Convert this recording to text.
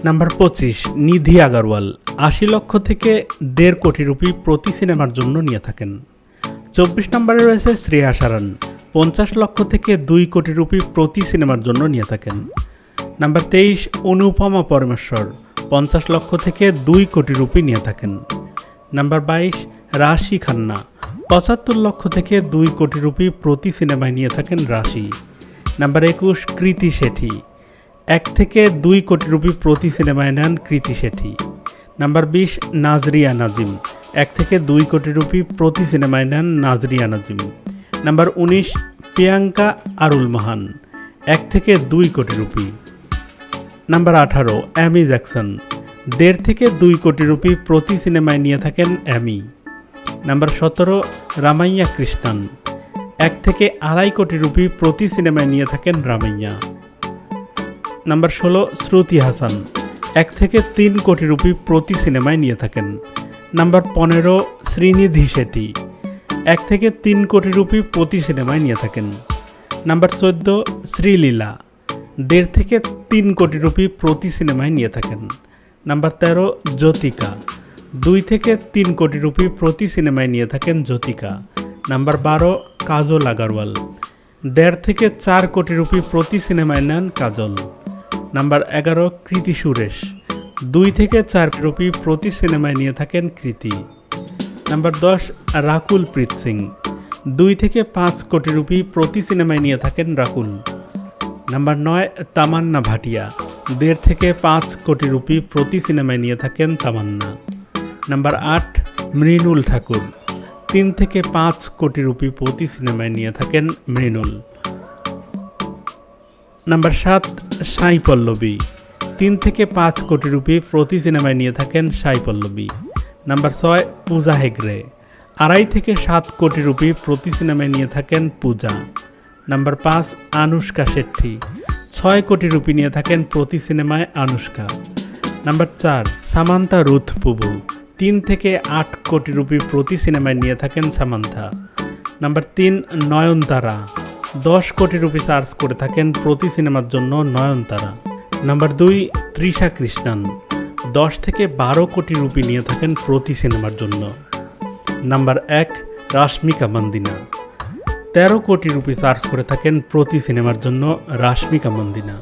Number 25 নিধি আগারওয়াল 80 লক্ষ থেকে 1.5 কোটি রুপি প্রতি সিনেমার জন্য নিয়ে থাকেন। 24 নম্বরে রয়েছে শ্রেয়া সারান 50 লক্ষ থেকে 2 কোটি রুপি প্রতি সিনেমার জন্য নিয়ে থাকেন। নাম্বার 23 অনুপমা পরমেশ্বর 50 লক্ষ থেকে 2 কোটি রুপি নিয়ে থাকেন। নাম্বার 22 রাশি খান্না 75 লক্ষ থেকে 2 কোটি রুপি প্রতি সিনেমায় নিয়ে থাকেন রাশি। নাম্বার 21 কৃতি শেঠি 1 থেকে 2 কোটি রুপি প্রতি সিনেমায় নেন কৃতি শেঠি। নাম্বার 20 নাজরিয়া নাজিম 1 থেকে 2 কোটি রুপি প্রতি সিনেমায় নেন নাজরিয়া নাজিম। নাম্বার 19 প্রিয়াঙ্কা আরুল মাহান 1 থেকে 2 কোটি রুপি। নাম্বার 18 অ্যামি জ্যাকসন 1.5 থেকে 2 কোটি রুপি প্রতি সিনেমায় নিয়ে থাকেন অ্যামি। নাম্বার 17 রামাইয়া কৃষ্ণান 1 থেকে 2.5 কোটি রুপি প্রতি সিনেমায় নিয়ে থাকেন রামাইয়া। নাম্বার 16 শ্রুতি হাসান 1 থেকে 3 কোটি রুপি প্রতি সিনেমায় নিয়ে থাকেন। নাম্বার 15 শ্রীনিধি শেঠি 1 থেকে 3 কোটি রুপি প্রতি সিনেমায় নিয়ে থাকেন। নাম্বার 14 শ্রীলীলা 1.5 থেকে 3 কোটি রুপি প্রতি সিনেমায় নিয়ে থাকেন। নাম্বার 13 জ্যোতিকা 2 থেকে 3 কোটি রুপি প্রতি সিনেমায় নিয়ে থাকেন জ্যোতিকা। নাম্বার 12 কাজল আগারওয়াল 1.5 থেকে 4 কোটি রুপি প্রতি সিনেমায় নেন কাজল। নাম্বার 11 কৃতি সুরেশ 2 থেকে 4 রুপি প্রতি সিনেমায় নিয়ে থাকেন কৃতি। নাম্বার 10 রাকুল প্রীত সিং 2 থেকে 5 কোটি রুপি প্রতি সিনেমায় নিয়ে থাকেন রাকুল। নাম্বার 9 তামান্না ভাটিয়া 1.5 থেকে 5 কোটি রুপি প্রতি সিনেমায় নিয়ে থাকেন তামান্না। নাম্বার 8 মৃণুল ঠাকুর 3 থেকে 5 কোটি রুপি প্রতি সিনেমায় নিয়ে থাকেন মৃণুল। নাম্বার 7 সাই পল্লবী 3 থেকে 5 কোটি রুপি প্রতি সিনেমায় নিয়ে থাকেন সাই পল্লবী। নাম্বার 6 পূজা হেগড়ে 2.5 থেকে 7 কোটি রুপি প্রতি সিনেমায় নিয়ে থাকেন পূজা। নাম্বার 5 আনুষ্কা শেট্টি 6 কোটি রুপি নিয়ে থাকেন প্রতি সিনেমায় আনুষ্কা। নাম্বার 4 সামান্থা রুথ পুবু 3 থেকে 8 কোটি রুপি প্রতি সিনেমায় নিয়ে থাকেন সামান্থা। নাম্বার 3 নয়নতারা 10 কোটি রুপি চার্জ করে থাকেন প্রতি সিনেমার জন্য নয়নতারা। নাম্বার 2 তৃষা কৃষ্ণান 10 থেকে 12 কোটি রুপি নিয়ে থাকেন প্রতি সিনেমার জন্য। নাম্বার 1 রাশমিকা মান্দিনা 13 কোটি রুপি চার্জ করে থাকেন প্রতি সিনেমার জন্য রাশমিকা মান্দিনা।